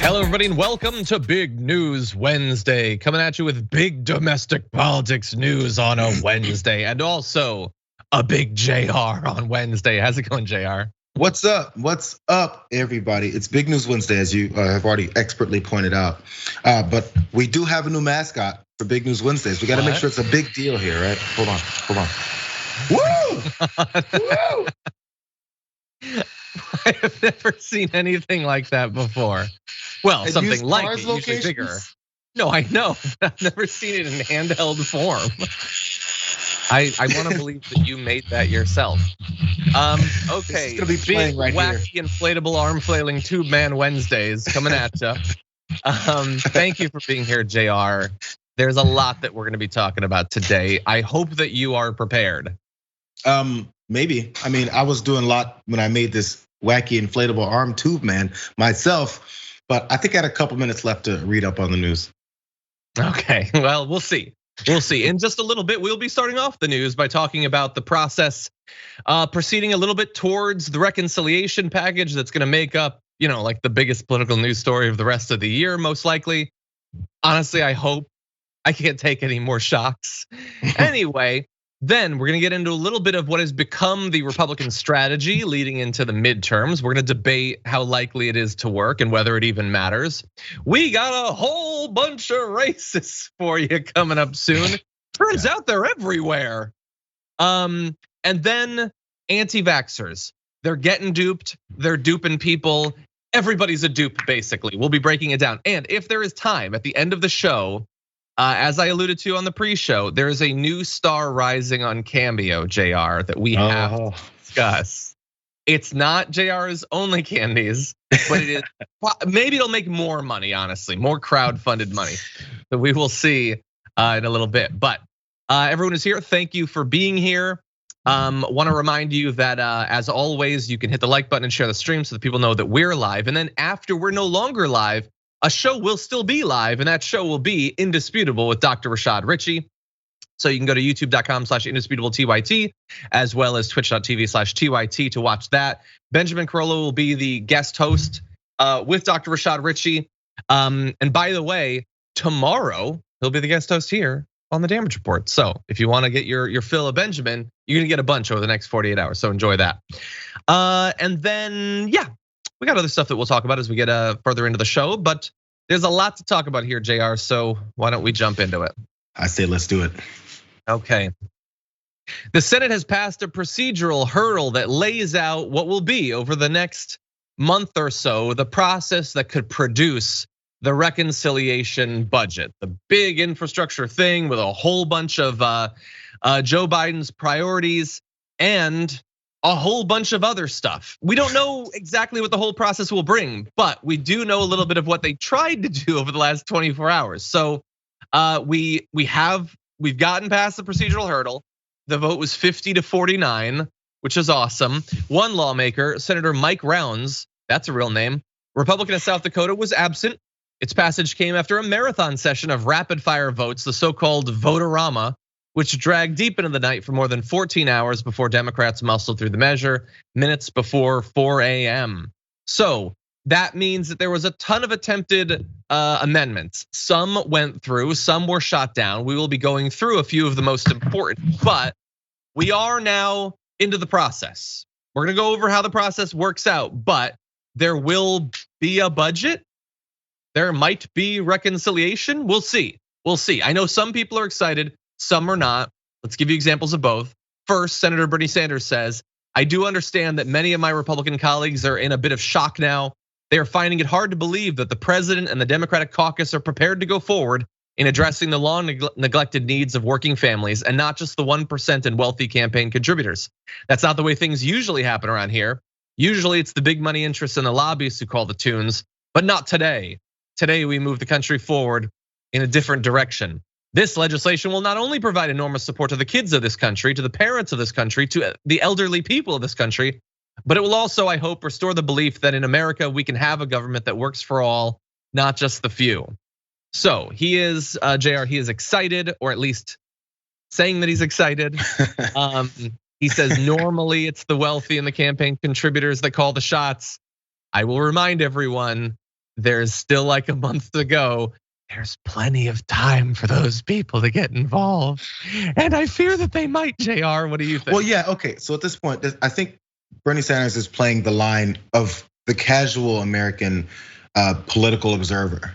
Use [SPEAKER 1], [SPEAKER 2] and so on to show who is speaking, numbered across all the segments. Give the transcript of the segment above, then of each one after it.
[SPEAKER 1] Hello, everybody, and welcome to Big News Wednesday. Coming at you with big domestic politics news on a Wednesday, and also a big Jayar on Wednesday. How's it going, Jayar?
[SPEAKER 2] What's up? What's up, everybody? It's Big News Wednesday, as you have already expertly pointed out. But we do have a new mascot for Big News Wednesdays. We got to make sure it's a big deal here, right? Hold on. Woo! Woo!
[SPEAKER 1] I have never seen anything like that before. Well,
[SPEAKER 2] And
[SPEAKER 1] something
[SPEAKER 2] use
[SPEAKER 1] like
[SPEAKER 2] Mars
[SPEAKER 1] it, usually
[SPEAKER 2] locations?
[SPEAKER 1] bigger. No, I know. I've never seen it in handheld form. I want to believe that you made that yourself. Okay,
[SPEAKER 2] This is gonna be playing right
[SPEAKER 1] wacky inflatable arm flailing tube man Wednesdays coming at you. Thank you for being here, JR. There's a lot that we're going to be talking about today. I hope that you are prepared.
[SPEAKER 2] Maybe. I mean, I was doing a lot when I made this wacky inflatable arm tube man myself, but I think I had a couple minutes left to read up on the news.
[SPEAKER 1] Okay, well, we'll see. We'll see. In just a little bit, we'll be starting off the news by talking about the process proceeding a little bit towards the reconciliation package that's going to make up, like the biggest political news story of the rest of the year, most likely. Honestly, I hope. I can't take any more shocks. Anyway, then we're gonna get into a little bit of what has become the Republican strategy leading into the midterms. We're gonna debate how likely it is to work and whether it even matters. We got a whole bunch of races for you coming up soon. Turns out they're everywhere. And then anti-vaxxers, they're getting duped, they're duping people. Everybody's a dupe, basically. We'll be breaking it down. And if there is time at the end of the show, as I alluded to on the pre-show, there is a new star rising on Cameo, JR, that we have to discuss. It's not JR's only candies, but it is. Maybe it'll make more money, honestly, more crowd-funded money. So we will see in a little bit. But everyone is here. Thank you for being here. Want to remind you that as always, you can hit the like button and share the stream so that people know that we're live. And then after we're no longer live, a show will still be live, and that show will be Indisputable with Dr. Rashad Ritchie. So you can go to youtube.com/indisputable_TYT, as well as twitch.tv/TYT to watch that. Benjamin Carollo will be the guest host with Dr. Rashad Ritchie. And by the way, tomorrow he'll be the guest host here on the Damage Report. So if you want to get your fill of Benjamin, you're gonna get a bunch over the next 48 hours. So enjoy that. And then, yeah. We got other stuff that we'll talk about as we get further into the show, but there's a lot to talk about here, JR, so why don't we jump into it?
[SPEAKER 2] I say let's do it.
[SPEAKER 1] Okay. The Senate has passed a procedural hurdle that lays out what will be over the next month or so, the process that could produce the reconciliation budget, the big infrastructure thing with a whole bunch of Joe Biden's priorities and a whole bunch of other stuff. We don't know exactly what the whole process will bring, but we do know a little bit of what they tried to do over the last 24 hours. So we've gotten past the procedural hurdle. The vote was 50-49, which is awesome. One lawmaker, Senator Mike Rounds, that's a real name, Republican of South Dakota, was absent. Its passage came after a marathon session of rapid fire votes, the so-called vote-a-rama, which dragged deep into the night for more than 14 hours before Democrats muscled through the measure, minutes before 4 a.m. So that means that there was a ton of attempted amendments. Some went through, some were shot down. We will be going through a few of the most important, but we are now into the process. We're gonna go over how the process works out, but there will be a budget. There might be reconciliation. We'll see. We'll see. I know some people are excited. Some are not. Let's give you examples of both. First, Senator Bernie Sanders says, I do understand that many of my Republican colleagues are in a bit of shock now. They are finding it hard to believe that the president and the Democratic caucus are prepared to go forward in addressing the long neglected needs of working families and not just the 1% and wealthy campaign contributors. That's not the way things usually happen around here. Usually it's the big money interests and the lobbyists who call the tunes, but not today. Today we move the country forward in a different direction. This legislation will not only provide enormous support to the kids of this country, to the parents of this country, to the elderly people of this country, but it will also, I hope, restore the belief that in America we can have a government that works for all, not just the few. So he is, JR, he is excited, or at least saying that he's excited. He says normally it's the wealthy and the campaign contributors that call the shots. I will remind everyone there's still like a month to go. There's plenty of time for those people to get involved. And I fear that they might, JR. What do you think?
[SPEAKER 2] Well, yeah, okay. So at this point, I think Bernie Sanders is playing the line of the casual American political observer.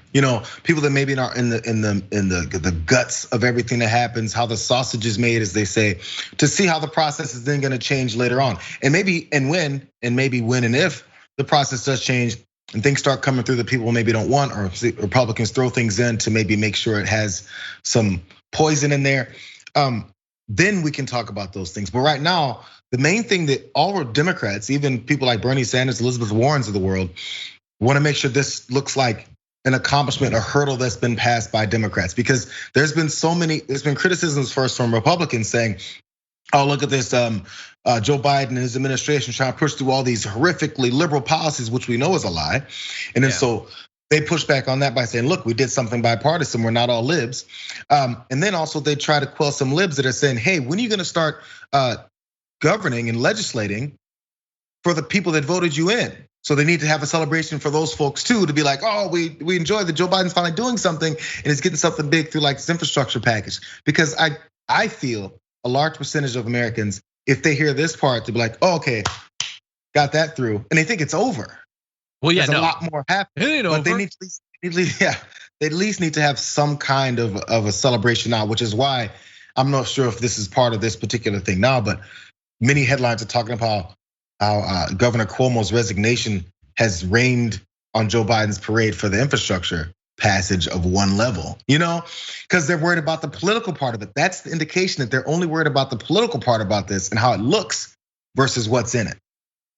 [SPEAKER 2] People that maybe not in the guts of everything that happens, how the sausage is made, as they say, to see how the process is then going to change later on, and maybe when and if the process does change and things start coming through that people maybe don't want, or Republicans throw things in to maybe make sure it has some poison in there. Then we can talk about those things. But right now, the main thing that all Democrats, even people like Bernie Sanders, Elizabeth Warrens of the world, want to make sure this looks like an accomplishment, a hurdle that's been passed by Democrats. Because there's been criticisms first from Republicans saying, oh, look at this, Joe Biden and his administration trying to push through all these horrifically liberal policies, which we know is a lie. And then so they push back on that by saying, look, we did something bipartisan, we're not all libs. And then also they try to quell some libs that are saying, hey, when are you gonna start governing and legislating for the people that voted you in? So they need to have a celebration for those folks too, to be like, oh, we enjoy that Joe Biden's finally doing something and is getting something big through like this infrastructure package. Because I feel a large percentage of Americans, if they hear this part, to be like, oh, okay, got that through, and they think it's over.
[SPEAKER 1] Well, yeah,
[SPEAKER 2] there's a lot more happening, but they need to, they at least need to have some kind of a celebration now, which is why I'm not sure if this is part of this particular thing now, but many headlines are talking about how Governor Cuomo's resignation has rained on Joe Biden's parade for the infrastructure passage of one level, because they're worried about the political part of it. That's the indication that they're only worried about the political part about this and how it looks versus what's in it.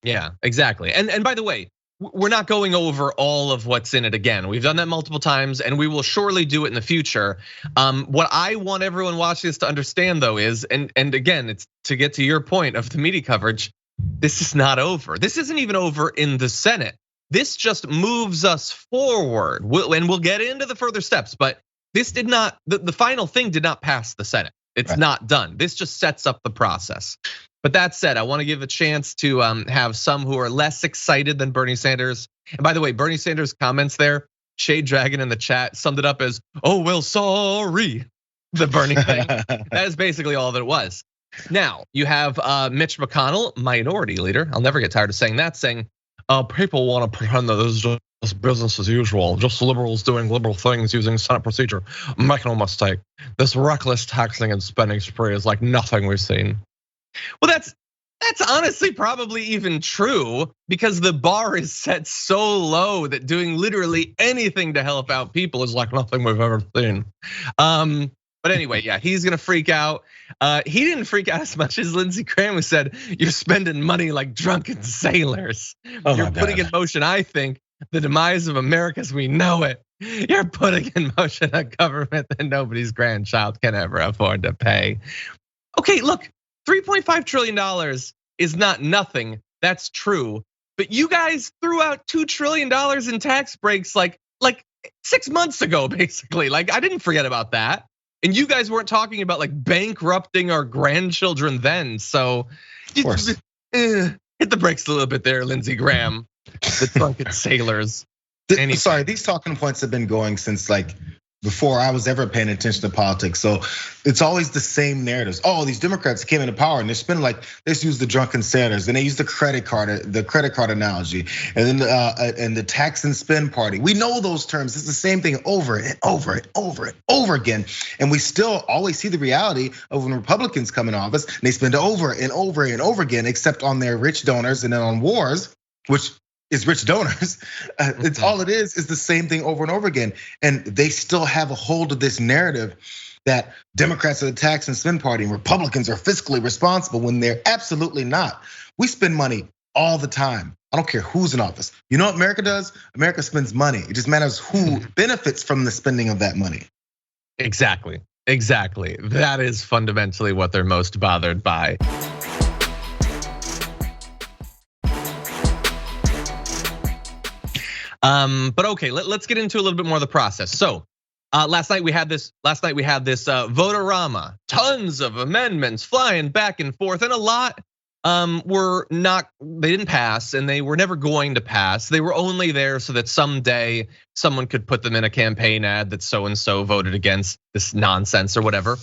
[SPEAKER 1] Yeah, exactly. And by the way, we're not going over all of what's in it again. We've done that multiple times and we will surely do it in the future. What I want everyone watching this to understand though is, and again, it's to get to your point of the media coverage, this is not over. This isn't even over in the Senate. This just moves us forward, and we'll get into the further steps, but this did not, the final thing did not pass the Senate. It's not done. This just sets up the process. But that said, I want to give a chance to have some who are less excited than Bernie Sanders. And by the way, Bernie Sanders' comments there, Shade Dragon in the chat summed it up as, oh, well, sorry, the Bernie thing. That is basically all that it was. Now, you have Mitch McConnell, minority leader. I'll never get tired of saying that, saying, people want to pretend that this is just business as usual, just liberals doing liberal things using Senate procedure. Make no mistake, this reckless taxing and spending spree is like nothing we've seen. Well, that's honestly probably even true because the bar is set so low that doing literally anything to help out people is like nothing we've ever seen. But anyway, yeah, he's gonna freak out. He didn't freak out as much as Lindsey Graham, who said, you're spending money like drunken sailors. You're putting in motion, I think, the demise of America as we know it. You're putting in motion a government that nobody's grandchild can ever afford to pay. Okay, look, $3.5 trillion is not nothing, that's true. But you guys threw out $2 trillion in tax breaks like 6 months ago, basically. Like, I didn't forget about that. And you guys weren't talking about like bankrupting our grandchildren then. So hit the brakes a little bit there, Lindsey Graham, the drunken sailors.
[SPEAKER 2] Sorry, these talking points have been going since like before I was ever paying attention to politics. So it's always the same narratives. Oh, these Democrats came into power and they're spending like, let's use the drunken sailors, and they use the credit card analogy, and then and the tax and spend party. We know those terms. It's the same thing over and over and over and over again. And we still always see the reality of when Republicans come in office, and they spend over and over and over again, except on their rich donors and then on wars, which is rich donors. It's all it is the same thing over and over again. And they still have a hold of this narrative that Democrats are the tax and spend party and Republicans are fiscally responsible when they're absolutely not. We spend money all the time. I don't care who's in office. You know what America does? America spends money. It just matters who benefits from the spending of that money.
[SPEAKER 1] Exactly. That is fundamentally what they're most bothered by. But okay, let's get into a little bit more of the process. So last night we had this vote-a-rama, tons of amendments flying back and forth, and a lot they didn't pass, and they were never going to pass. They were only there so that someday someone could put them in a campaign ad that so-and-so voted against this nonsense or whatever.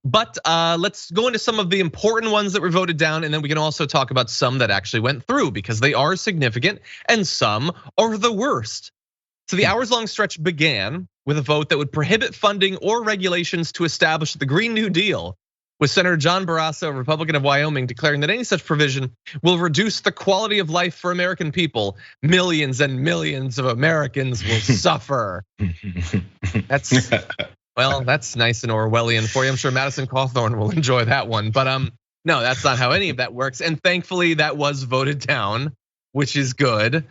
[SPEAKER 1] But let's go into some of the important ones that were voted down, and then we can also talk about some that actually went through, because they are significant and some are the worst. So the hours-long stretch began with a vote that would prohibit funding or regulations to establish the Green New Deal, with Senator John Barrasso, a Republican of Wyoming, declaring that any such provision will reduce the quality of life for American people. Millions and millions of Americans will suffer. That's nice and Orwellian for you. I'm sure Madison Cawthorn will enjoy that one. But no, that's not how any of that works. And thankfully that was voted down, which is good.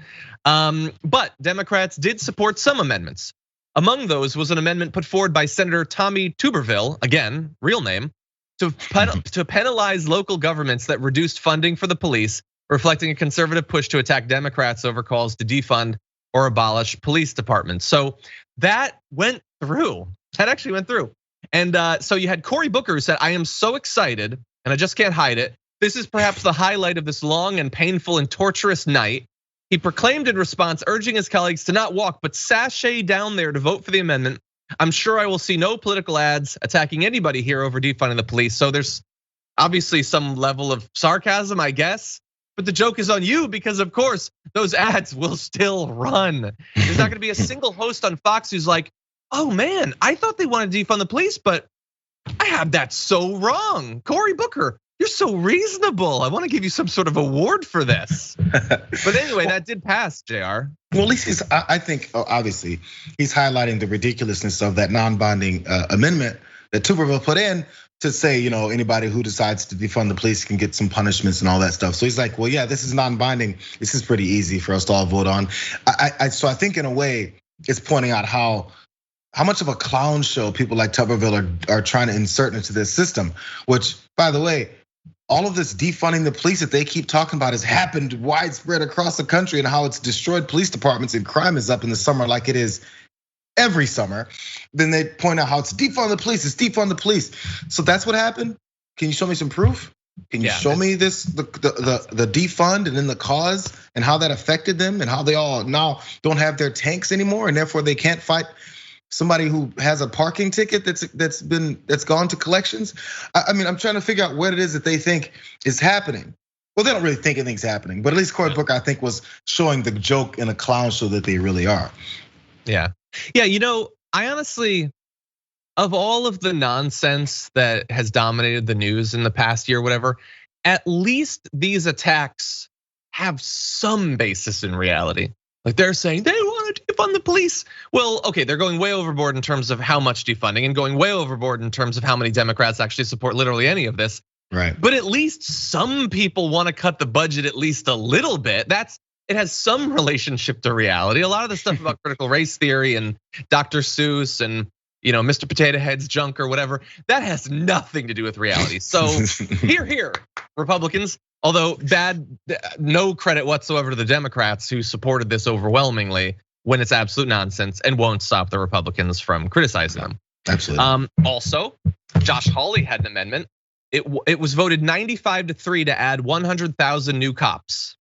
[SPEAKER 1] But Democrats did support some amendments. Among those was an amendment put forward by Senator Tommy Tuberville, again, real name, to penalize local governments that reduced funding for the police, reflecting a conservative push to attack Democrats over calls to defund or abolish police departments. So that went through. That actually went through. And so you had Cory Booker, who said, "I am so excited, and I just can't hide it. This is perhaps the highlight of this long and painful and torturous night." He proclaimed in response, urging his colleagues to not walk, but sashay down there to vote for the amendment. "I'm sure I will see no political ads attacking anybody here over defunding the police." So there's obviously some level of sarcasm, I guess. But the joke is on you, because of course those ads will still run. There's not gonna be a single host on Fox who's like, "Oh man, I thought they wanted to defund the police, but I have that so wrong. Cory Booker, you're so reasonable. I want to give you some sort of award for this." But anyway, that did pass, Jayar.
[SPEAKER 2] Well, at least I think obviously he's highlighting the ridiculousness of that non-binding amendment that Tuberville put in to say, anybody who decides to defund the police can get some punishments and all that stuff. So he's like, well, yeah, this is non-binding. This is pretty easy for us to all vote on. So I think in a way it's pointing out how much of a clown show people like Tuberville are trying to insert into this system, which, by the way, all of this defunding the police that they keep talking about has happened widespread across the country, and how it's destroyed police departments and crime is up in the summer like it is every summer. Then they point out how it's defund the police, it's defund the police. So that's what happened. Can you show me some proof? Can you show me this, the defund and then the cause and how that affected them and how they all now don't have their tanks anymore and therefore they can't fight somebody who has a parking ticket that's gone to collections? I mean, I'm trying to figure out what it is that they think is happening. Well, they don't really think anything's happening, but at least Cory Booker, I think, was showing the joke in a clown show that they really are.
[SPEAKER 1] Yeah, I honestly, of all of the nonsense that has dominated the news in the past year, whatever, at least these attacks have some basis in reality. Like they're saying they want to defund the police. Well, okay, they're going way overboard in terms of how much defunding and going way overboard in terms of how many Democrats actually support literally any of this.
[SPEAKER 2] Right.
[SPEAKER 1] But at least some people want to cut the budget at least a little bit. It has some relationship to reality. A lot of the stuff about critical race theory and Dr. Seuss and Mr. Potato Head's junk or whatever, that has nothing to do with reality. So here, Republicans. Although no credit whatsoever to the Democrats who supported this overwhelmingly when it's absolute nonsense and won't stop the Republicans from criticizing them.
[SPEAKER 2] Absolutely.
[SPEAKER 1] Also, Josh Hawley had an amendment. It was voted 95-3 to add 100,000 new cops.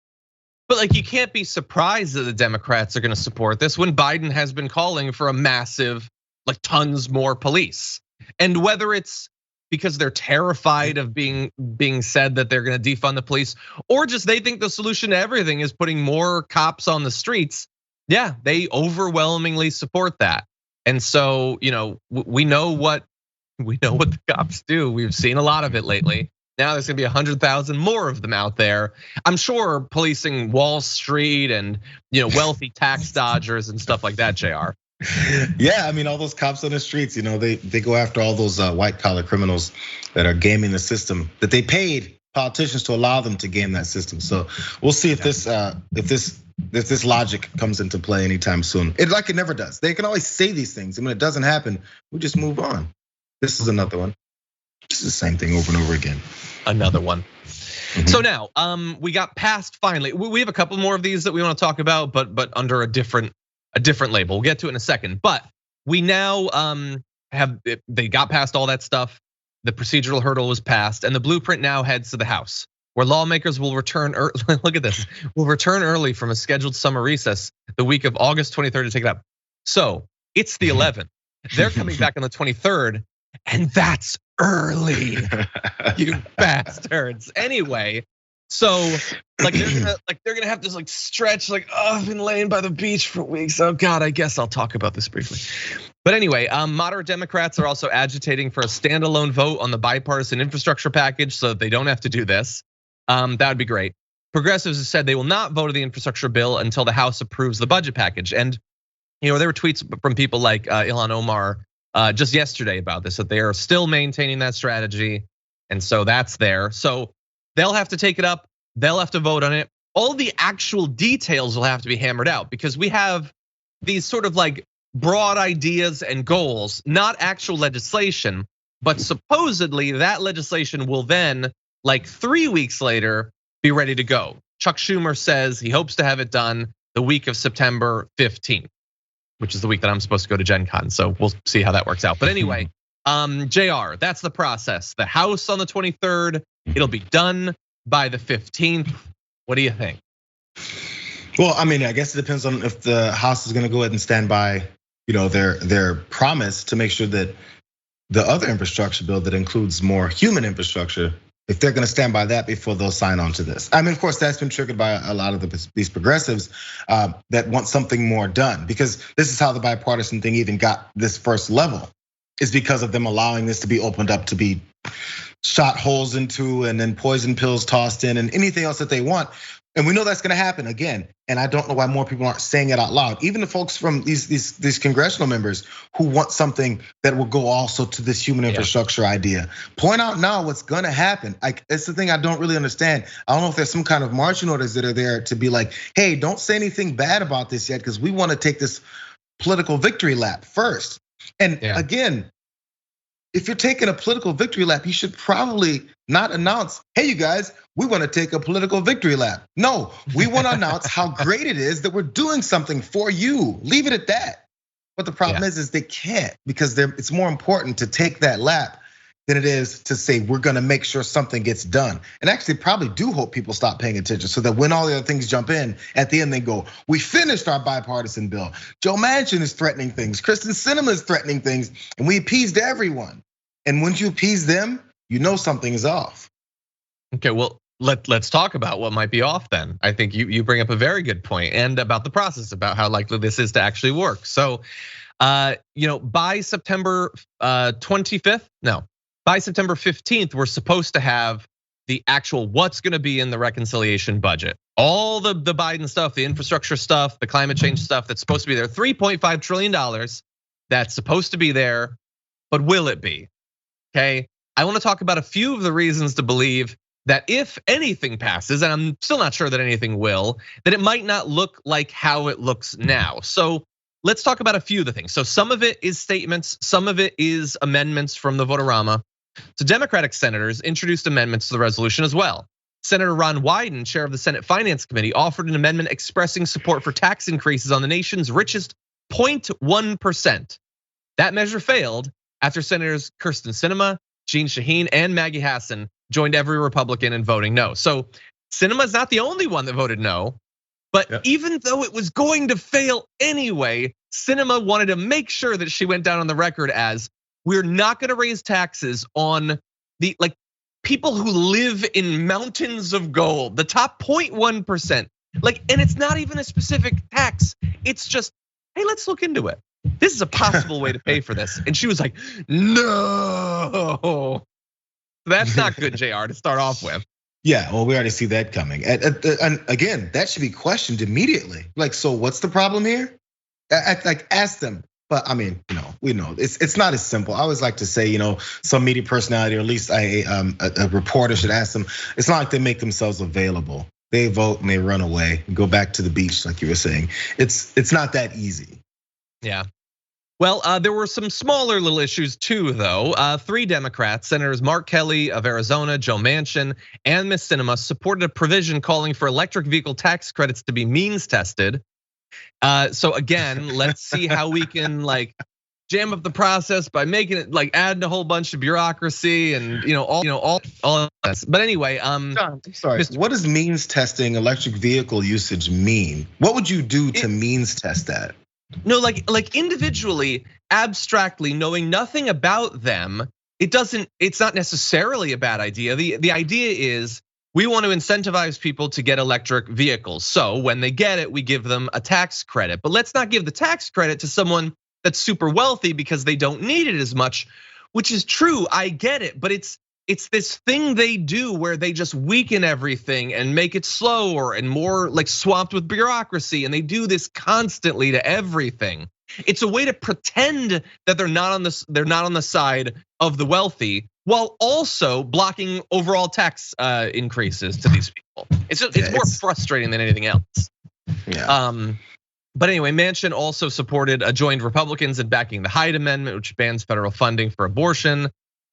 [SPEAKER 1] But you can't be surprised that the Democrats are going to support this when Biden has been calling for a massive, tons more police. And whether it's because they're terrified of being said that they're gonna defund the police, or just they think the solution to everything is putting more cops on the streets. Yeah, they overwhelmingly support that. And so, we know what the cops do. We've seen a lot of it lately. Now there's gonna be 100,000 more of them out there. I'm sure policing Wall Street and wealthy tax dodgers and stuff like that, Jayar.
[SPEAKER 2] Yeah, I mean, all those cops on the streets, they go after all those white collar criminals that are gaming the system, that they paid politicians to allow them to game that system. So we'll see if this logic comes into play anytime soon. It never does. They can always say these things, and when it doesn't happen, we just move on. This is another one. It's the same thing over and over again.
[SPEAKER 1] Another one. So now, we got past finally. We have a couple more of these that we want to talk about, but under a different label. We'll get to it in a second. But we now they got past all that stuff. the procedural hurdle was passed, and the blueprint now heads to the House, where lawmakers will return. Look at this, will return early from a scheduled summer recess the week of August 23rd to take it up. So it's the 11th. They're coming back on the 23rd, and that's early, you bastards. Anyway, so they're gonna have to stretch oh, I've been laying by the beach for weeks. Oh God, I guess I'll talk about this briefly. But anyway, moderate Democrats are also agitating for a standalone vote on the bipartisan infrastructure package so that they don't have to do this. That would be great. Progressives have said they will not vote on the infrastructure bill until the House approves the budget package. And there were tweets from people like Ilhan Omar just yesterday about this, that they are still maintaining that strategy. And so that's there. So they'll have to take it up. They'll have to vote on it. All the actual details will have to be hammered out because we have these sort of broad ideas and goals, not actual legislation, but supposedly that legislation will then 3 weeks later be ready to go. Chuck Schumer says he hopes to have it done the week of September 15th, which is the week that I'm supposed to go to Gen Con. So we'll see how that works out. But anyway, Jayar, that's the process. The House on the 23rd, it'll be done by the 15th. What do you think?
[SPEAKER 2] Well, I mean, I guess it depends on if the House is gonna go ahead and stand by, their promise to make sure that the other infrastructure bill that includes more human infrastructure, if they're gonna stand by that before they'll sign on to this. I mean, of course, that's been triggered by a lot of these progressives that want something more done, because this is how the bipartisan thing even got this first level, is because of them allowing this to be opened up to be shot holes into and then poison pills tossed in and anything else that they want. And we know that's gonna happen again. And I don't know why more people aren't saying it out loud. Even the folks from these congressional members who want something that will go also to this human infrastructure idea. Point out now what's gonna happen. It's the thing I don't really understand. I don't know if there's some kind of marching orders that are there to be like, hey, don't say anything bad about this yet, because we want to take this political victory lap first. And again, if you're taking a political victory lap, you should probably not announce, hey, you guys, we want to take a political victory lap. No, we want to announce how great it is that we're doing something for you. Leave it at that. But the problem is they can't, because it's more important to take that lap than it is to say we're gonna make sure something gets done. And actually probably do hope people stop paying attention, so that when all the other things jump in, at the end they go, we finished our bipartisan bill. Joe Manchin is threatening things, Kristen Sinema is threatening things, and we appeased everyone. And once you appease them, you know something is off.
[SPEAKER 1] Okay, well, let's talk about what might be off then. I think you bring up a very good point, and about the process, about how likely this is to actually work. So, by September 25th, no, by September 15th, we're supposed to have the actual what's gonna be in the reconciliation budget. All the Biden stuff, the infrastructure stuff, the climate change stuff that's supposed to be there, $3.5 trillion that's supposed to be there, but will it be? Okay, I wanna talk about a few of the reasons to believe that if anything passes, and I'm still not sure that anything will, that it might not look like how it looks now. So let's talk about a few of the things. So some of it is statements, some of it is amendments from the Votorama. So Democratic senators introduced amendments to the resolution as well. Senator Ron Wyden, chair of the Senate Finance Committee, offered an amendment expressing support for tax increases on the nation's richest 0.1%. That measure failed after Senators Kirsten Sinema, Jeanne Shaheen, and Maggie Hassan joined every Republican in voting no. So Sinema's not the only one that voted no, but even though it was going to fail anyway, Sinema wanted to make sure that she went down on the record as, we're not gonna raise taxes on the people who live in mountains of gold, the top 0.1%. And it's not even a specific tax. It's just, hey, let's look into it. This is a possible way to pay for this. And she was like, no. That's not good, Jayar, to start off with.
[SPEAKER 2] Yeah, well, we already see that coming. And again, that should be questioned immediately. So what's the problem here? Ask them. But I mean, we know it's not as simple. I always like to say, some media personality, or at least a reporter should ask them. It's not like they make themselves available. They vote and they run away, go back to the beach, like you were saying. It's not that easy.
[SPEAKER 1] Yeah. Well, there were some smaller little issues too, though. 3 Democrats, Senators Mark Kelly of Arizona, Joe Manchin, and Ms. Sinema, supported a provision calling for electric vehicle tax credits to be means tested. So again, let's see how we can jam up the process by making it like adding a whole bunch of bureaucracy and all this. But anyway,
[SPEAKER 2] John, I'm sorry. What does means testing electric vehicle usage mean? What would you do to means test that?
[SPEAKER 1] No, like individually, abstractly, knowing nothing about them, it's not necessarily a bad idea. The idea is we want to incentivize people to get electric vehicles. So when they get it, we give them a tax credit. But let's not give the tax credit to someone that's super wealthy because they don't need it as much, which is true. I get it, but it's this thing they do where they just weaken everything and make it slower and more like swamped with bureaucracy. And they do this constantly to everything. It's a way to pretend that they're not on the side of the wealthy, while also blocking overall tax increases to these people. It's more frustrating than anything else.
[SPEAKER 2] Yeah.
[SPEAKER 1] But anyway, Manchin also joined Republicans in backing the Hyde Amendment, which bans federal funding for abortion.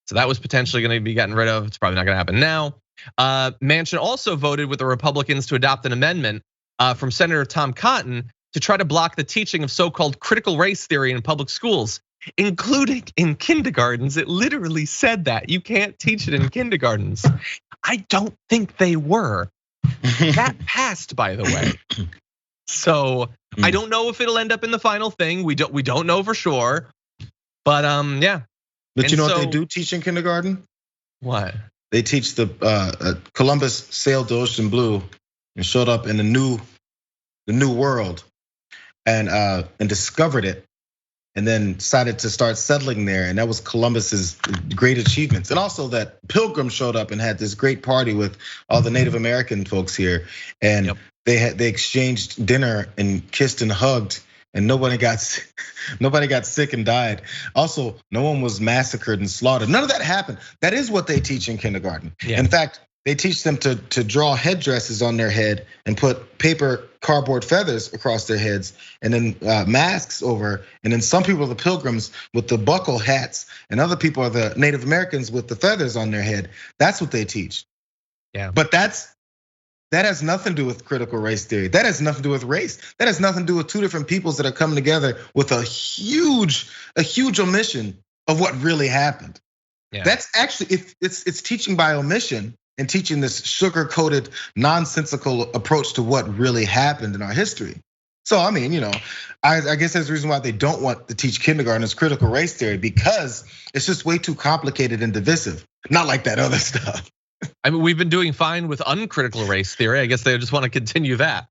[SPEAKER 1] So that was potentially going to be gotten rid of. It's probably not going to happen now. Manchin also voted with the Republicans to adopt an amendment from Senator Tom Cotton to try to block the teaching of so-called critical race theory in public schools, including in kindergartens. It literally said that you can't teach it in kindergartens. I don't think they were. That passed, by the way. So I don't know if it'll end up in the final thing. We don't know for sure. But yeah.
[SPEAKER 2] But you know what they do teach in kindergarten?
[SPEAKER 1] What?
[SPEAKER 2] They teach the Columbus sailed the ocean blue and showed up in the new world and discovered it, and then decided to start settling there. And that was Columbus's great achievements. And also that Pilgrims showed up and had this great party with all the Native American folks here. And they exchanged dinner and kissed and hugged, and nobody got sick and died. Also, no one was massacred and slaughtered. None of that happened. That is what they teach in kindergarten.
[SPEAKER 1] Yeah.
[SPEAKER 2] In fact, they teach them to draw headdresses on their head and put paper cardboard feathers across their heads, and then masks over. And then some people are the Pilgrims with the buckle hats, and other people are the Native Americans with the feathers on their head. That's what they teach.
[SPEAKER 1] Yeah.
[SPEAKER 2] But that has nothing to do with critical race theory. That has nothing to do with race. That has nothing to do with two different peoples that are coming together with a huge omission of what really happened.
[SPEAKER 1] Yeah.
[SPEAKER 2] That's actually, it's teaching by omission and teaching this sugar-coated, nonsensical approach to what really happened in our history. So I mean, I guess there's a reason why they don't want to teach kindergartners critical race theory, because it's just way too complicated and divisive. Not like that other stuff.
[SPEAKER 1] I mean, we've been doing fine with uncritical race theory. I guess they just want to continue that.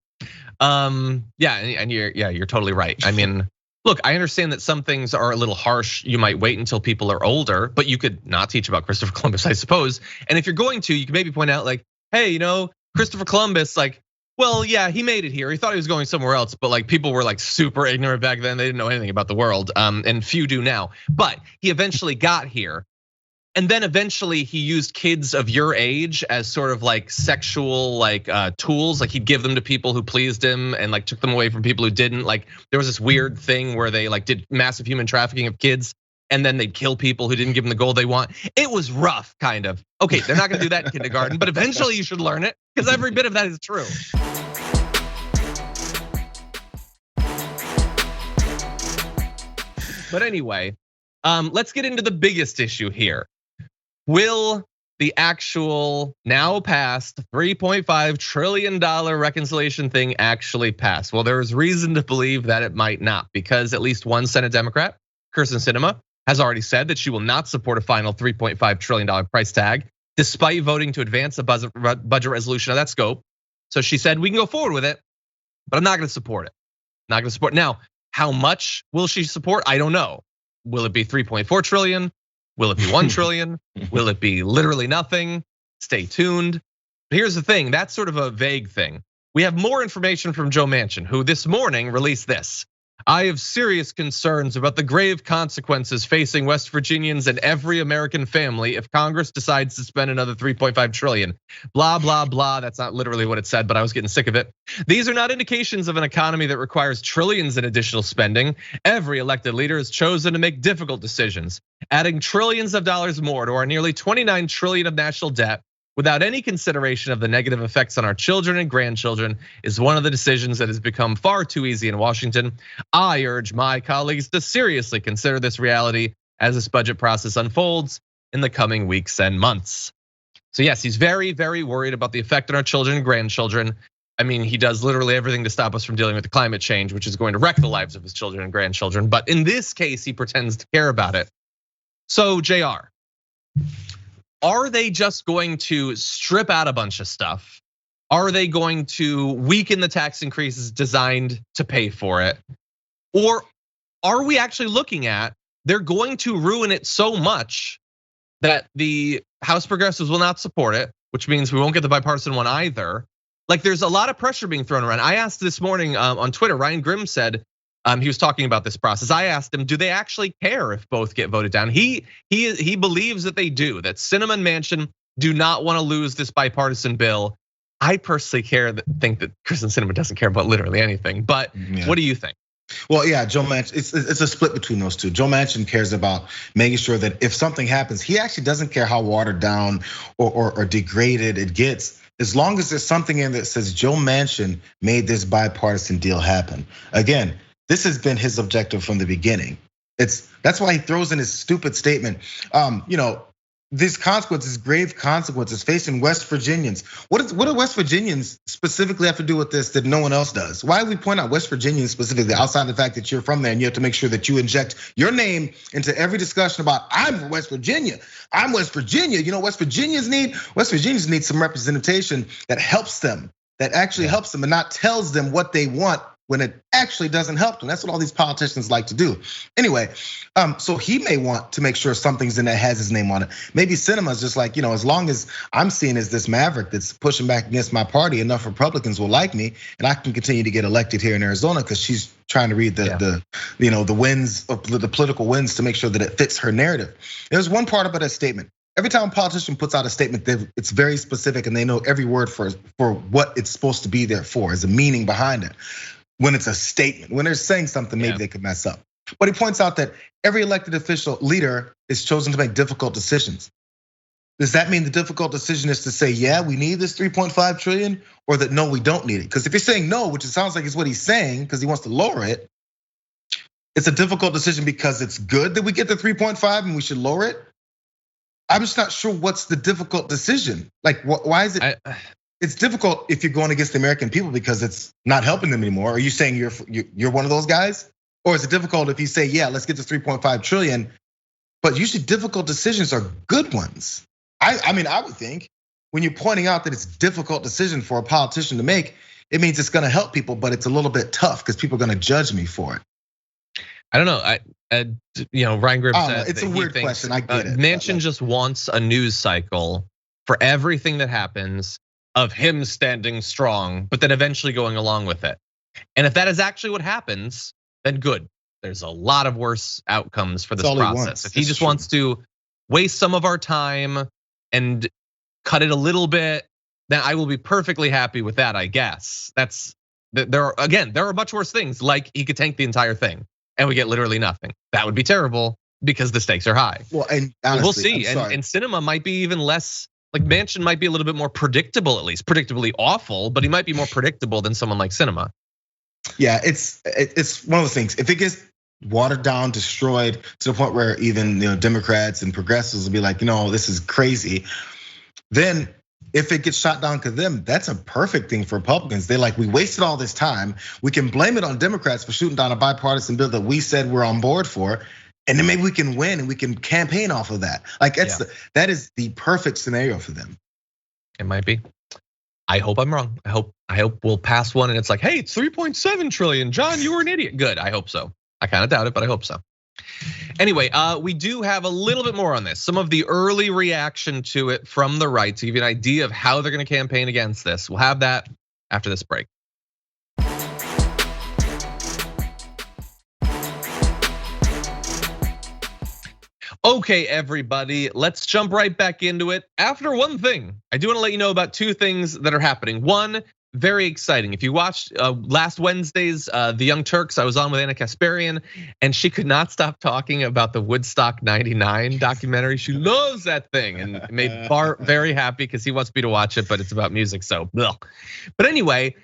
[SPEAKER 1] Yeah, and you're totally right. I mean, look, I understand that some things are a little harsh. You might wait until people are older, but you could not teach about Christopher Columbus, I suppose. And if you're going to, you can maybe point out like, hey, Christopher Columbus, like, well, yeah, he made it here. He thought he was going somewhere else, but like people were like super ignorant back then. They didn't know anything about the world, and few do now. But he eventually got here. And then eventually he used kids of your age as sort of like sexual like tools. Like he'd give them to people who pleased him and like took them away from people who didn't. Like there was this weird thing where they like did massive human trafficking of kids, and then they'd kill people who didn't give them the gold they want. It was rough, kind of. Okay, they're not gonna do that in kindergarten, but eventually you should learn it because every bit of that is true. But anyway, let's get into the biggest issue here. Will the actual now passed $3.5 trillion reconciliation thing actually pass? Well, there is reason to believe that it might not, because at least one Senate Democrat, Kirsten Sinema, has already said that she will not support a final $3.5 trillion price tag, despite voting to advance a budget resolution of that scope. So she said, we can go forward with it, but I'm not gonna support it. Not gonna support it. Now, how much will she support? I don't know. Will it be 3.4 trillion? Will it be 1 trillion? Will it be literally nothing? Stay tuned. But here's the thing, that's sort of a vague thing. We have more information from Joe Manchin, who this morning released this. I have serious concerns about the grave consequences facing West Virginians and every American family if Congress decides to spend another 3.5 trillion. Blah, blah, blah. That's not literally what it said, but I was getting sick of it. These are not indications of an economy that requires trillions in additional spending. Every elected leader has chosen to make difficult decisions. Adding trillions of dollars more to our nearly 29 trillion of national debt without any consideration of the negative effects on our children and grandchildren is one of the decisions that has become far too easy in Washington. I urge my colleagues to seriously consider this reality as this budget process unfolds in the coming weeks and months. So yes, he's very, very worried about the effect on our children and grandchildren. I mean, he does literally everything to stop us from dealing with the climate change, which is going to wreck the lives of his children and grandchildren. But in this case, he pretends to care about it. So Jayar, are they just going to strip out a bunch of stuff? Are they going to weaken the tax increases designed to pay for it? Or are we actually looking at they're going to ruin it so much that the House progressives will not support it, which means we won't get the bipartisan one either? Like, there's a lot of pressure being thrown around. I asked this morning on Twitter, Ryan Grimm said, he was talking about this process. I asked him, do they actually care if both get voted down? He believes that they do, that Sinema and Manchin do not want to lose this bipartisan bill. I personally think that Kristen Sinema doesn't care about literally anything, but what do you think?
[SPEAKER 2] Well, yeah, Joe Manchin, it's a split between those two. Joe Manchin cares about making sure that if something happens, he actually doesn't care how watered down or degraded it gets, as long as there's something in that says Joe Manchin made this bipartisan deal happen. Again, this has been his objective from the beginning. That's why he throws in his stupid statement. These consequences, grave consequences facing West Virginians. What do West Virginians specifically have to do with this that no one else does? Why do we point out West Virginians specifically outside the fact that you're from there and you have to make sure that you inject your name into every discussion about I'm from West Virginia. I'm West Virginia. You know, West Virginians need some representation that helps them, that actually helps them and not tells them what they want when it actually doesn't help them. That's what all these politicians like to do. Anyway, so he may want to make sure something's in that has his name on it. Maybe Sinema's just like, as long as I'm seen as this maverick that's pushing back against my party, enough Republicans will like me, and I can continue to get elected here in Arizona because she's trying to read the winds of the political winds to make sure that it fits her narrative. There's one part about that statement. Every time a politician puts out a statement, it's very specific and they know every word for what it's supposed to be there for, is a meaning behind it. When it's a statement, when they're saying something, maybe they could mess up. But he points out that every elected official leader is chosen to make difficult decisions. Does that mean the difficult decision is to say, yeah, we need this 3.5 trillion, or that no, we don't need it? Because if you're saying no, which it sounds like is what he's saying, because he wants to lower it, it's a difficult decision because it's good that we get the 3.5 and we should lower it. I'm just not sure what's the difficult decision. Like, why is it? It's difficult if you're going against the American people because it's not helping them anymore. Are you saying you're one of those guys? Or is it difficult if you say, yeah, let's get to 3.5 trillion, but usually difficult decisions are good ones. I mean, I would think when you're pointing out that it's a difficult decision for a politician to make, it means it's gonna help people, but it's a little bit tough because people are gonna judge me for it.
[SPEAKER 1] I don't know, Ryan Grimm said
[SPEAKER 2] it's a weird question, I get it.
[SPEAKER 1] Manchin just wants a news cycle for everything that happens of him standing strong, but then eventually going along with it. And if that is actually what happens, then good. There's a lot of worse outcomes for this process. If he just wants to waste some of our time and cut it a little bit, then I will be perfectly happy with that, I guess. There are much worse things, like he could tank the entire thing and we get literally nothing. That would be terrible because the stakes are high.
[SPEAKER 2] Well, and honestly,
[SPEAKER 1] we'll see. And Sinema might be even less. Like Manchin might be a little bit more predictable, at least predictably awful, but he might be more predictable than someone like Sinema.
[SPEAKER 2] Yeah, it's one of the things. If it gets watered down, destroyed to the point where even Democrats and progressives will be like, this is crazy. Then if it gets shot down to them, that's a perfect thing for Republicans. They're like, we wasted all this time. We can blame it on Democrats for shooting down a bipartisan bill that we said we're on board for. And then maybe we can win and we can campaign off of that. Like that is the perfect scenario for them.
[SPEAKER 1] It might be. I hope I'm wrong. I hope we'll pass one and it's like, hey, it's 3.7 trillion. John, you were an idiot. Good, I hope so. I kind of doubt it, but I hope so. Anyway, we do have a little bit more on this. Some of the early reaction to it from the right to give you an idea of how they're gonna campaign against this. We'll have that after this break. Okay, everybody, let's jump right back into it. After one thing, I do want to let you know about two things that are happening. One, very exciting. If you watched last Wednesday's The Young Turks, I was on with Anna Kasparian, and she could not stop talking about the Woodstock '99 documentary. She loves that thing, and it made Bart very happy because he wants me to watch it, but it's about music, so. Ugh. But anyway,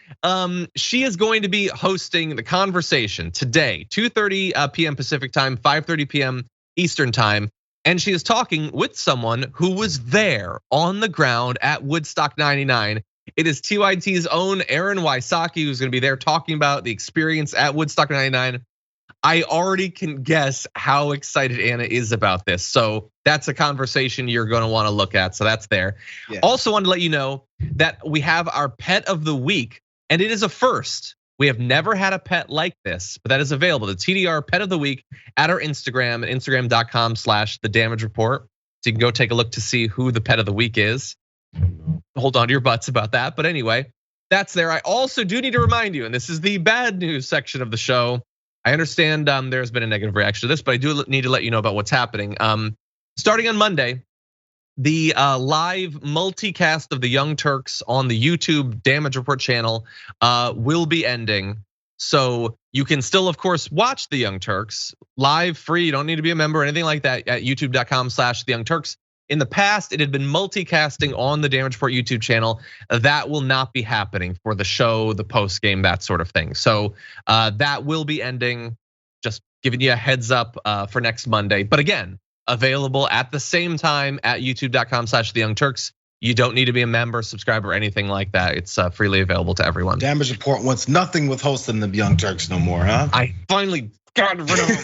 [SPEAKER 1] she is going to be hosting the conversation today, 2:30 p.m. Pacific time, 5:30 p.m. Eastern time. And she is talking with someone who was there on the ground at Woodstock '99. It is TYT's own Aaron Wysocki who's gonna be there talking about the experience at Woodstock '99. I already can guess how excited Anna is about this. So that's a conversation you're gonna wanna look at, so that's there. Yeah. Also wanted to let you know that we have our pet of the week, and it is a first. We have never had a pet like this, but that is available. The TDR pet of the week at our Instagram at instagram.com/thedamagereport. So you can go take a look to see who the pet of the week is. Hold on to your butts about that. But anyway, that's there. I also do need to remind you, and this is the bad news section of the show. I understand there's been a negative reaction to this, but I do need to let you know about what's happening. Starting on Monday, the live multicast of the Young Turks on the YouTube Damage Report channel will be ending. So you can still, of course, watch the Young Turks live, free. You don't need to be a member or anything like that at youtube.com/the Young Turks. In the past, it had been multicasting on the Damage Report YouTube channel. That will not be happening for the show, the post game, that sort of thing. So that will be ending. Just giving you a heads up for next Monday. But again, available at the same time at youtube.com/the Young Turks. You don't need to be a member, subscriber, or anything like that. It's freely available to everyone.
[SPEAKER 2] Damage Report wants nothing with hosting the Young Turks no more, huh?
[SPEAKER 1] I finally got rid of him.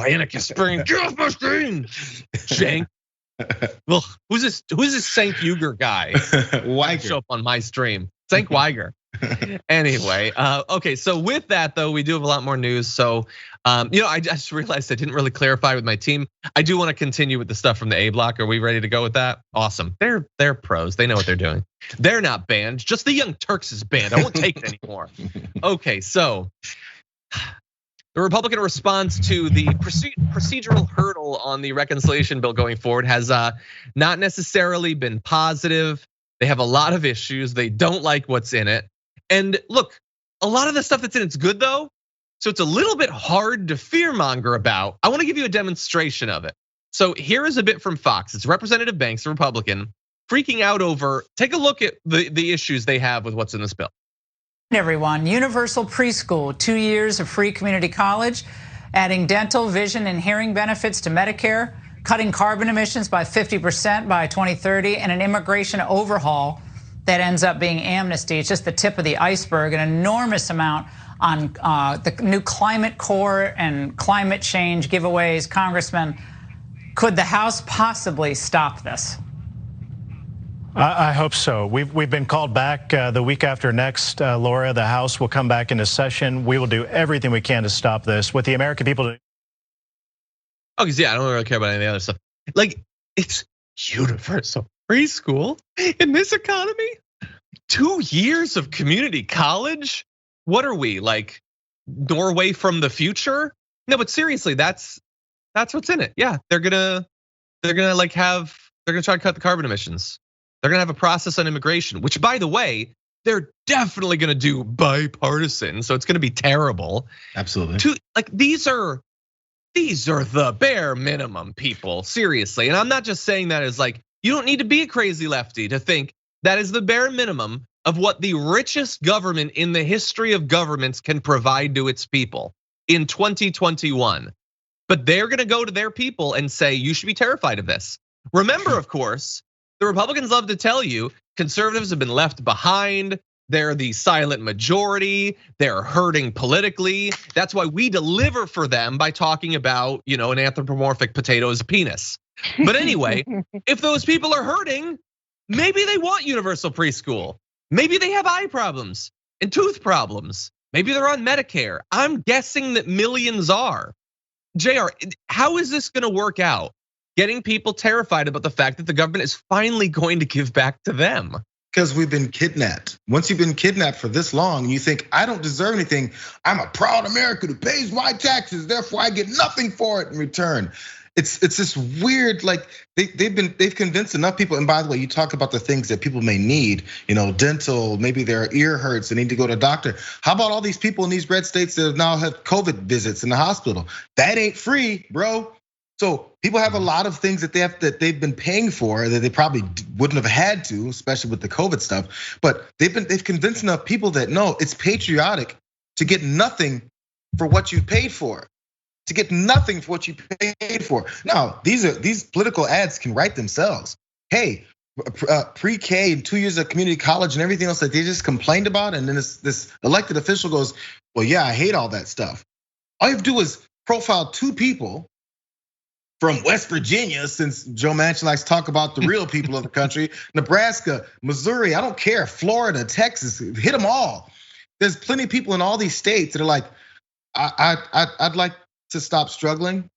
[SPEAKER 1] Anna Kasparian, get off my screen. Jank. Well, who's this Cenk Uygur guy?
[SPEAKER 2] Weiger.
[SPEAKER 1] Show up on my stream. Cenk Uygur. Anyway, okay, so with that though, we do have a lot more news. So, I just realized I didn't really clarify with my team. I do want to continue with the stuff from the A block. Are we ready to go with that? Awesome. They're pros. They know what they're doing. They're not banned. Just the Young Turks is banned. I won't take it anymore. Okay, so the Republican response to the procedural hurdle on the reconciliation bill going forward has not necessarily been positive. They have a lot of issues. They don't like what's in it. And look, a lot of the stuff that's in it's good though. So it's a little bit hard to fearmonger about. I want to give you a demonstration of it. So here is a bit from Fox. It's Representative Banks, a Republican, freaking out over, take a look at the issues they have with what's in this bill.
[SPEAKER 3] Everyone, universal preschool, 2 years of free community college, adding dental, vision, and hearing benefits to Medicare, cutting carbon emissions by 50% by 2030, and an immigration overhaul that ends up being amnesty. It's just the tip of the iceberg, an enormous amount on the new climate core and climate change giveaways. Congressman, could the House possibly stop this?
[SPEAKER 4] I hope so. We've been called back the week after next, Laura. The House will come back into session. We will do everything we can to stop this. What the American people do.
[SPEAKER 1] Oh, because yeah, I don't really care about any of the other stuff. Like, it's universal preschool in this economy. 2 years of community college. What are we, like Norway from the future? No, but seriously, that's what's in it. Yeah, they're gonna try to cut the carbon emissions. They're gonna have a process on immigration, which by the way, they're definitely gonna do bipartisan. So it's gonna be terrible.
[SPEAKER 2] Absolutely.
[SPEAKER 1] These are the bare minimum, people, seriously. And I'm not just saying that as like, you don't need to be a crazy lefty to think that is the bare minimum of what the richest government in the history of governments can provide to its people in 2021. But they're gonna go to their people and say, you should be terrified of this. Remember, of course, the Republicans love to tell you conservatives have been left behind. They're the silent majority. They're hurting politically. That's why we deliver for them by talking about, an anthropomorphic potato as a penis. But anyway, if those people are hurting, maybe they want universal preschool. Maybe they have eye problems and tooth problems. Maybe they're on Medicare. I'm guessing that millions are. Jayar, how is this gonna work out? Getting people terrified about the fact that the government is finally going to give back to them.
[SPEAKER 2] Because we've been kidnapped. Once you've been kidnapped for this long and you think, I don't deserve anything, I'm a proud American who pays my taxes, therefore I get nothing for it in return. It's this weird, like they've convinced enough people. And by the way, you talk about the things that people may need, dental, maybe their ear hurts, they need to go to a doctor. How about all these people in these red states that now have COVID visits in the hospital? That ain't free, bro. So people have a lot of things that they've been paying for that they probably wouldn't have had to, especially with the COVID stuff. But they've convinced enough people that no, it's patriotic to get nothing for what you paid for. To get nothing for what you paid for. Now, these political ads can write themselves. Hey, pre-K and 2 years of community college and everything else that they just complained about, and then this elected official goes, well, yeah, I hate all that stuff. All you have to do is profile 2 people from West Virginia, since Joe Manchin likes to talk about the real people of the country, Nebraska, Missouri, I don't care, Florida, Texas, hit them all. There's plenty of people in all these states that are like, I'd like to stop struggling.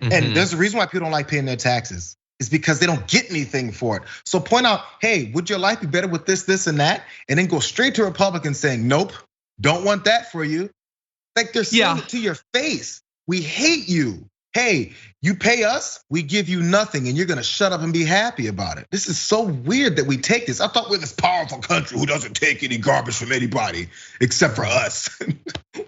[SPEAKER 2] And there's a reason why people don't like paying their taxes. It's because they don't get anything for it. So point out, hey, would your life be better with this, this, and that? And then go straight to Republicans saying, nope, don't want that for you. Like they're saying it to your face. We hate you. Hey, you pay us, we give you nothing, and you're gonna shut up and be happy about it. This is so weird that we take this. I thought we're this powerful country who doesn't take any garbage from anybody except for us.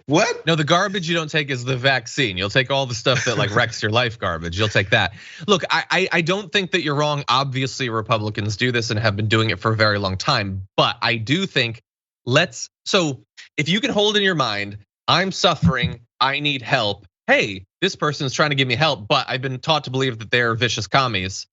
[SPEAKER 2] What?
[SPEAKER 1] No, the garbage you don't take is the vaccine. You'll take all the stuff that like wrecks your life garbage. You'll take that. Look, I don't think that you're wrong. Obviously, Republicans do this and have been doing it for a very long time. But I do think so if you can hold in your mind, I'm suffering, I need help. Hey, this person's trying to give me help, but I've been taught to believe that they're vicious commies.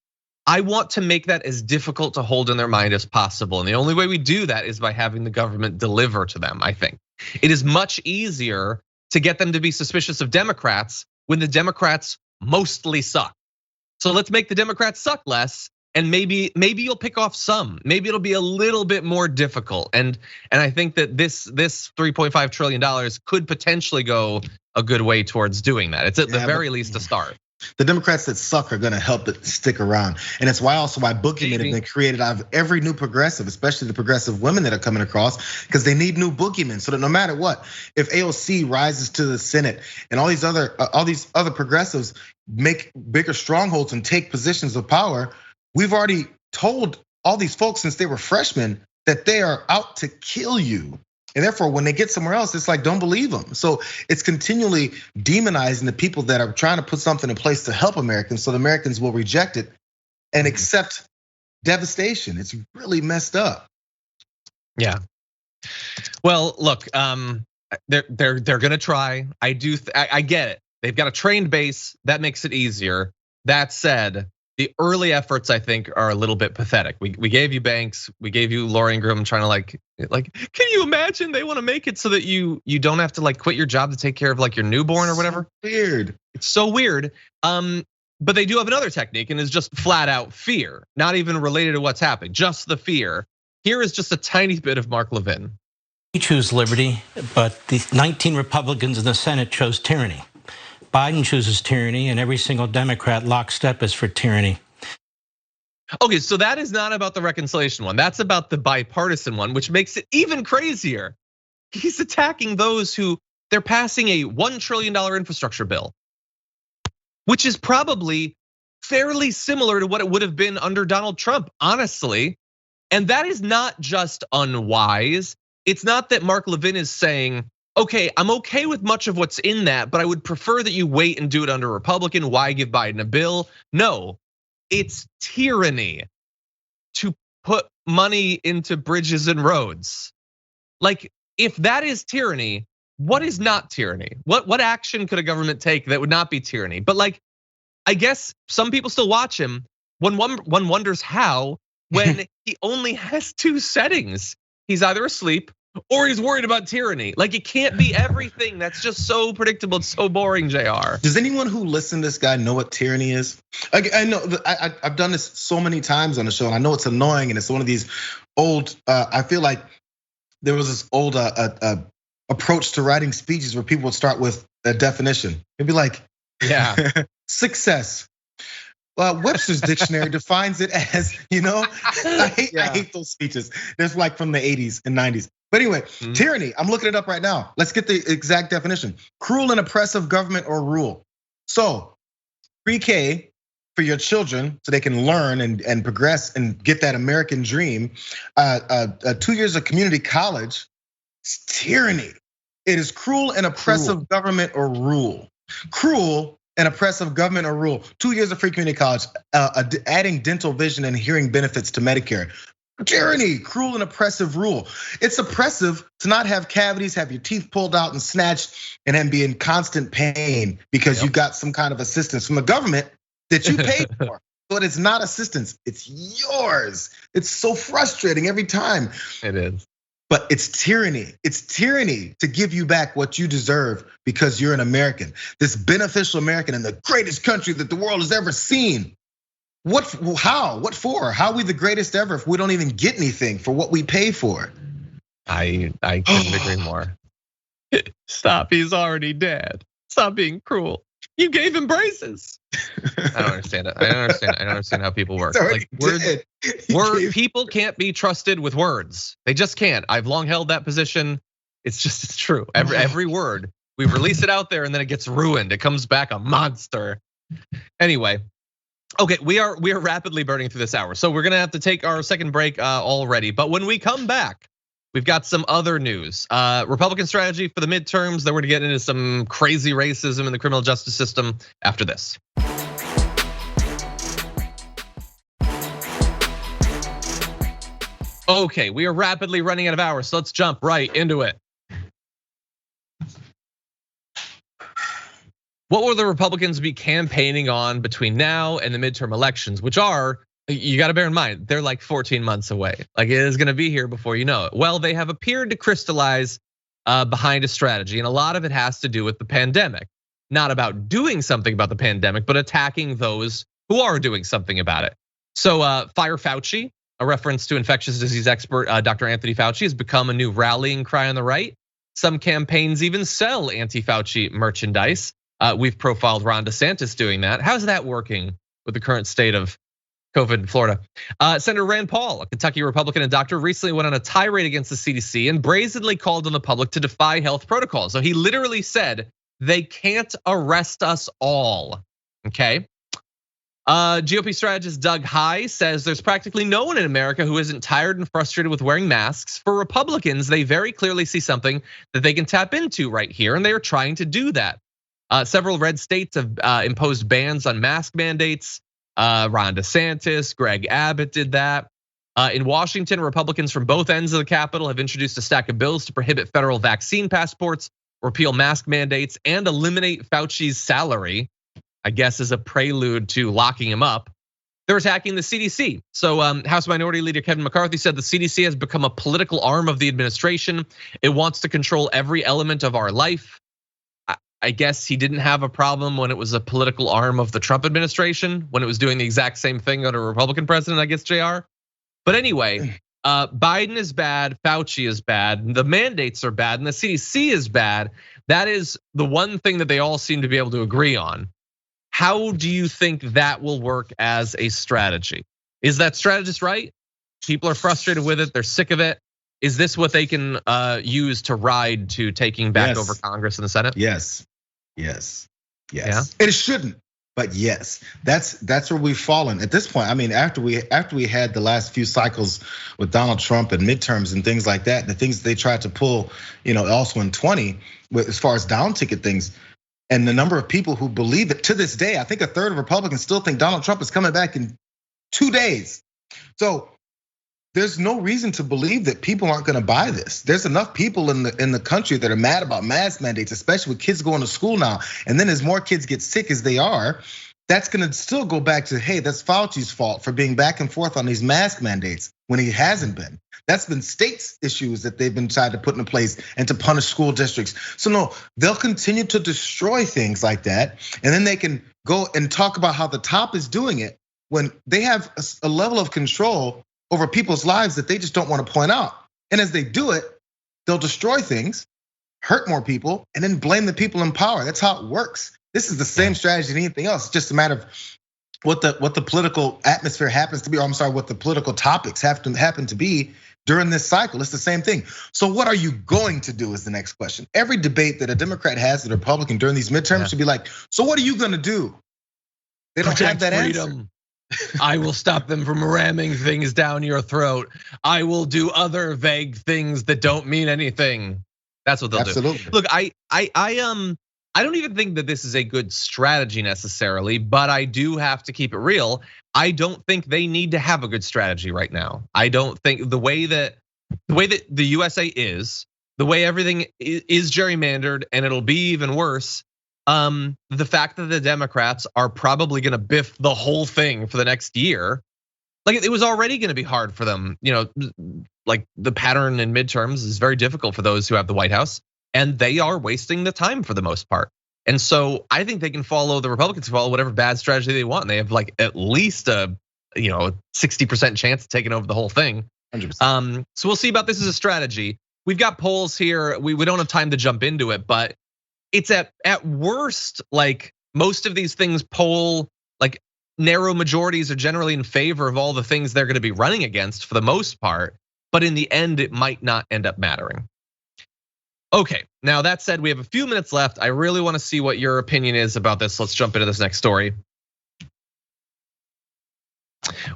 [SPEAKER 1] I want to make that as difficult to hold in their mind as possible. And the only way we do that is by having the government deliver to them, I think. It is much easier to get them to be suspicious of Democrats when the Democrats mostly suck. So let's make the Democrats suck less, and maybe you'll pick off some. Maybe it'll be a little bit more difficult. And I think that this $3.5 trillion could potentially go a good way towards doing that. It's at the very least a start.
[SPEAKER 2] The Democrats that suck are gonna help it stick around. And it's why boogeymen have been created out of every new progressive, especially the progressive women that are coming across, because they need new boogeymen. So that no matter what, if AOC rises to the Senate and all these other progressives make bigger strongholds and take positions of power, we've already told all these folks since they were freshmen that they are out to kill you. And therefore, when they get somewhere else, it's like, don't believe them. So it's continually demonizing the people that are trying to put something in place to help Americans, so the Americans will reject it and accept devastation. It's really messed up.
[SPEAKER 1] Yeah. Well, look, they're gonna try. I get it. They've got a trained base that makes it easier. That said, the early efforts, I think, are a little bit pathetic. We gave you Banks, we gave you Laura Ingraham trying to like, can you imagine they want to make it so that you don't have to like quit your job to take care of like your newborn or whatever?
[SPEAKER 2] Weird.
[SPEAKER 1] It's so weird. But they do have another technique, and it's just flat out fear, not even related to what's happening, just the fear. Here is just a tiny bit of Mark Levin.
[SPEAKER 5] We choose liberty, but the 19 Republicans in the Senate chose tyranny. Biden chooses tyranny, and every single Democrat lockstep is for tyranny.
[SPEAKER 1] Okay, so that is not about the reconciliation one. That's about the bipartisan one, which makes it even crazier. He's attacking those who they're passing a $1 trillion infrastructure bill, which is probably fairly similar to what it would have been under Donald Trump, honestly. And that is not just unwise. It's not that Mark Levin is saying, okay, I'm okay with much of what's in that, but I would prefer that you wait and do it under Republican. Why give Biden a bill? No, it's tyranny to put money into bridges and roads. Like, if that is tyranny, what is not tyranny? What action could a government take that would not be tyranny? But like, I guess some people still watch him. One wonders how, when he only has 2 settings. He's either asleep or he's worried about tyranny. Like, it can't be everything. That's just so predictable. It's so boring, Jayar.
[SPEAKER 2] Does anyone who listens to this guy know what tyranny is? I know I've done this so many times on the show, and I know it's annoying, and it's one of these old. I feel like there was this old approach to writing speeches where people would start with a definition. It'd be like,
[SPEAKER 1] yeah,
[SPEAKER 2] success. Webster's dictionary defines it as, I hate those speeches. There's like from the 80s and 90s. But anyway, tyranny, I'm looking it up right now. Let's get the exact definition. Cruel and oppressive government or rule. So pre-K for your children so they can learn and progress and get that American dream. 2 years of community college, it's tyranny. It is cruel and oppressive government or rule. Cruel and oppressive government or rule. 2 years of free community college, adding dental, vision, and hearing benefits to Medicare. Tyranny, cruel and oppressive rule. It's oppressive to not have cavities, have your teeth pulled out and snatched, and then be in constant pain because you got some kind of assistance from the government that you paid for. But it's not assistance, it's yours. It's so frustrating every time.
[SPEAKER 1] It is.
[SPEAKER 2] But it's tyranny. It's tyranny to give you back what you deserve because you're an American. This beneficial American in the greatest country that the world has ever seen. What, how, what for? How are we the greatest ever if we don't even get anything for what we pay for?
[SPEAKER 1] I couldn't agree more. Stop, he's already dead. Stop being cruel. You gave him braces. I don't understand it. I don't understand how people work. Like people can't be trusted with words. They just can't. I've long held that position. It's true. Every word, we release it out there and then it gets ruined. It comes back a monster. Anyway, okay, we are rapidly burning through this hour. So we're gonna have to take our second break already. But when we come back, we've got some other news. Republican strategy for the midterms. Then we're gonna get into some crazy racism in the criminal justice system after this. Okay, we are rapidly running out of hours, so let's jump right into it. What will the Republicans be campaigning on between now and the midterm elections, which are, you gotta bear in mind, they're like 14 months away. Like it is gonna be here before you know it. Well, they have appeared to crystallize behind a strategy, and a lot of it has to do with the pandemic. Not about doing something about the pandemic, but attacking those who are doing something about it. So Fire Fauci, a reference to infectious disease expert Dr. Anthony Fauci, has become a new rallying cry on the right. Some campaigns even sell anti-Fauci merchandise. We've profiled Ron DeSantis doing that. How's that working with the current state of COVID in Florida? Senator Rand Paul, a Kentucky Republican and doctor, recently went on a tirade against the CDC and brazenly called on the public to defy health protocols. So he literally said, they can't arrest us all, okay? GOP strategist Doug High says there's practically no one in America who isn't tired and frustrated with wearing masks. For Republicans, they very clearly see something that they can tap into right here, and they are trying to do that. Several red states have imposed bans on mask mandates. Ron DeSantis, Greg Abbott did that. In Washington, Republicans from both ends of the Capitol have introduced a stack of bills to prohibit federal vaccine passports, repeal mask mandates, and eliminate Fauci's salary, I guess as a prelude to locking him up. They're attacking the CDC. So House Minority Leader Kevin McCarthy said the CDC has become a political arm of the administration. It wants to control every element of our life. I guess he didn't have a problem when it was a political arm of the Trump administration, when it was doing the exact same thing under a Republican president, I guess, Jayar. But anyway, Biden is bad, Fauci is bad, the mandates are bad, and the CDC is bad. That is the one thing that they all seem to be able to agree on. How do you think that will work as a strategy? Is that strategist right? People are frustrated with it, they're sick of it. Is this what they can use to ride to taking back over Congress and the Senate?
[SPEAKER 2] Yes. Yeah? It shouldn't, but yes, that's where we've fallen at this point. I mean, after we had the last few cycles with Donald Trump and midterms and things like that, the things they tried to pull, also in 20, as far as down ticket things, and the number of people who believe it to this day, I think a third of Republicans still think Donald Trump is coming back in 2 days. So there's no reason to believe that people aren't gonna buy this. There's enough people in the country that are mad about mask mandates, especially with kids going to school now. And then as more kids get sick as they are, that's gonna still go back to, hey, that's Fauci's fault for being back and forth on these mask mandates when he hasn't been. That's been states' issues that they've been trying to put in place and to punish school districts. So no, they'll continue to destroy things like that. And then they can go and talk about how the top is doing it when they have a level of control over people's lives that they just don't want to point out. And as they do it, they'll destroy things, hurt more people, and then blame the people in power. That's how it works. This is the same strategy as anything else. It's just a matter of what the political atmosphere happens to be, or I'm sorry, what the political topics happen to be during this cycle. It's the same thing. So what are you going to do is the next question. Every debate that a Democrat has with a Republican during these midterms should be like, so what are you gonna do? They don't have that
[SPEAKER 1] freedom. I will stop them from ramming things down your throat. I will do other vague things that don't mean anything. That's what they'll do. Look, I don't even think that this is a good strategy necessarily, but I do have to keep it real. I don't think they need to have a good strategy right now. I don't think the way that the USA is, the way everything is gerrymandered, and it'll be even worse. The fact that the Democrats are probably gonna biff the whole thing for the next year, like it was already gonna be hard for them. Like the pattern in midterms is very difficult for those who have the White House, and they are wasting the time for the most part. And so I think they can follow the Republicans, follow whatever bad strategy they want. And they have like at least a 60% chance of taking over the whole thing. 100%. So we'll see about this as a strategy. We've got polls here. We don't have time to jump into it, but it's at worst, like most of these things poll, like narrow majorities are generally in favor of all the things they're gonna be running against for the most part. But in the end, it might not end up mattering. Okay, now that said, we have a few minutes left. I really wanna see what your opinion is about this. Let's jump into this next story.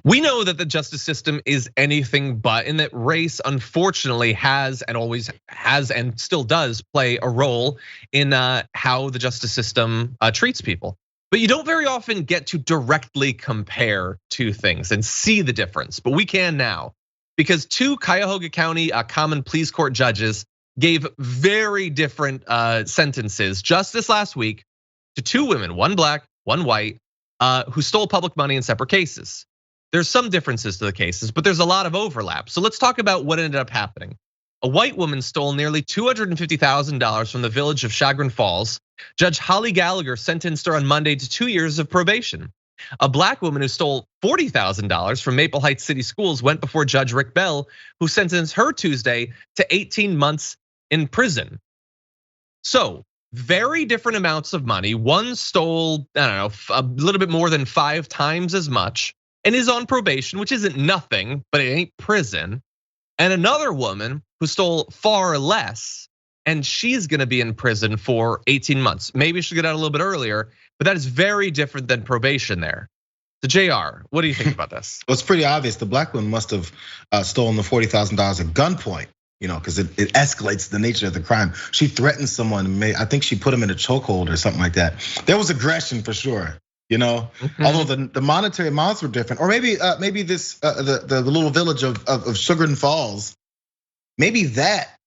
[SPEAKER 1] We know that the justice system is anything but, and that race unfortunately has and always has and still does play a role in how the justice system treats people. But you don't very often get to directly compare two things and see the difference, but we can now. Because two Cuyahoga County Common Pleas Court judges gave very different sentences just this last week to two women, one black, one white, who stole public money in separate cases. There's some differences to the cases, but there's a lot of overlap. So let's talk about what ended up happening. A white woman stole nearly $250,000 from the village of Chagrin Falls. Judge Holly Gallagher sentenced her on Monday to 2 years of probation. A black woman who stole $40,000 from Maple Heights City Schools went before Judge Rick Bell, who sentenced her Tuesday to 18 months in prison. So very different amounts of money. One stole, I don't know, a little bit more than 5 times as much and is on probation, which isn't nothing, but it ain't prison. And another woman who stole far less, and she's gonna be in prison for 18 months. Maybe she'll get out a little bit earlier, but that is very different than probation there. So Jayar, what do you think about this?
[SPEAKER 2] Well, it's pretty obvious. The black woman must have stolen the $40,000 at gunpoint, because it escalates the nature of the crime. She threatened someone, I think she put him in a chokehold or something like that. There was aggression for sure. Although the monetary amounts were different, or maybe this the little village of Chagrin Falls, maybe that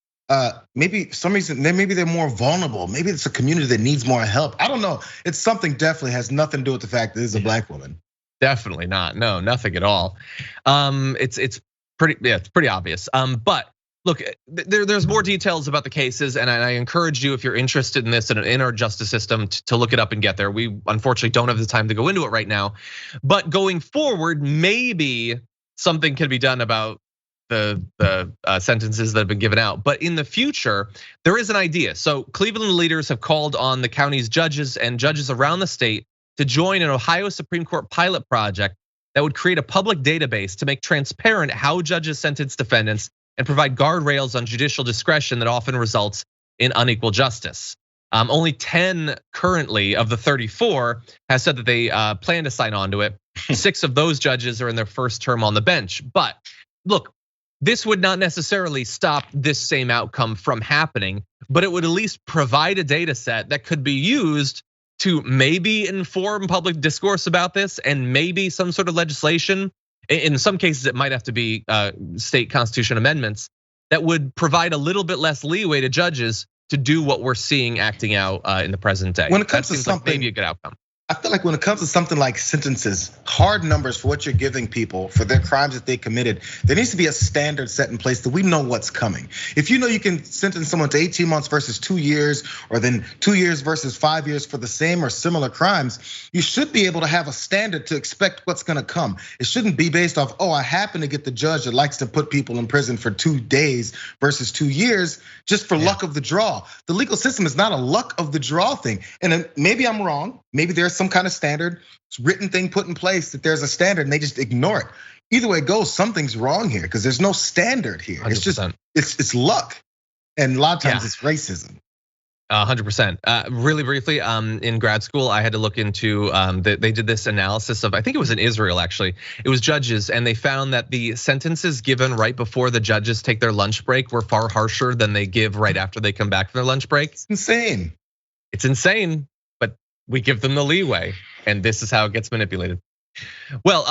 [SPEAKER 2] maybe some reason maybe they're more vulnerable. Maybe it's a community that needs more help. I don't know. It's something definitely has nothing to do with the fact that this is a black woman.
[SPEAKER 1] Definitely not. No, nothing at all. It's pretty obvious. But look, there's more details about the cases, and I encourage you, if you're interested in this and in our justice system, to look it up and get there. We unfortunately don't have the time to go into it right now. But going forward, maybe something can be done about the sentences that have been given out. But in the future, there is an idea. So Cleveland leaders have called on the county's judges and judges around the state to join an Ohio Supreme Court pilot project that would create a public database to make transparent how judges sentence defendants and provide guardrails on judicial discretion that often results in unequal justice. Only 10 currently of the 34 has said that they plan to sign on to it. 6 of those judges are in their first term on the bench. But look, this would not necessarily stop this same outcome from happening, but it would at least provide a data set that could be used to maybe inform public discourse about this, and maybe some sort of legislation. In some cases, it might have to be state constitution amendments that would provide a little bit less leeway to judges to do what we're seeing acting out in the present day.
[SPEAKER 2] When it comes to something,
[SPEAKER 1] maybe a good outcome.
[SPEAKER 2] I feel like when it comes to something like sentences, hard numbers for what you're giving people for their crimes that they committed, there needs to be a standard set in place that we know what's coming. If you know you can sentence someone to 18 months versus 2 years, or then 2 years versus 5 years for the same or similar crimes, you should be able to have a standard to expect what's gonna come. It shouldn't be based off, I happen to get the judge that likes to put people in prison for 2 days versus 2 years just for luck of the draw. The legal system is not a luck of the draw thing. And maybe I'm wrong, maybe there's some kind of standard, written thing put in place that there's a standard and they just ignore it. Either way it goes, something's wrong here because there's no standard here. 100%. It's just it's luck, and a lot of times it's racism.
[SPEAKER 1] 100%. Really briefly, in grad school, I had to look into, they did this analysis of, I think it was in Israel actually. It was judges, and they found that the sentences given right before the judges take their lunch break were far harsher than they give right after they come back from their lunch break.
[SPEAKER 2] It's insane.
[SPEAKER 1] It's insane, but we give them the leeway, and this is how it gets manipulated. Well,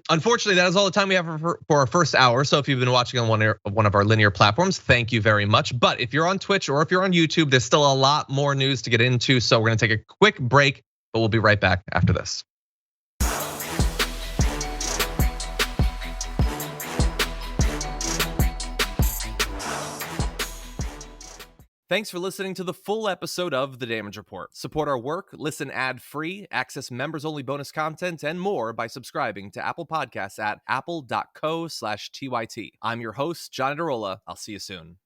[SPEAKER 1] unfortunately, that is all the time we have for our first hour. So if you've been watching on one of our linear platforms, thank you very much. But if you're on Twitch or if you're on YouTube, there's still a lot more news to get into. So we're gonna take a quick break, but we'll be right back after this. Thanks for listening to the full episode of The Damage Report. Support our work, listen ad-free, access members-only bonus content, and more by subscribing to Apple Podcasts at apple.co/TYT. I'm your host, John Adarola. I'll see you soon.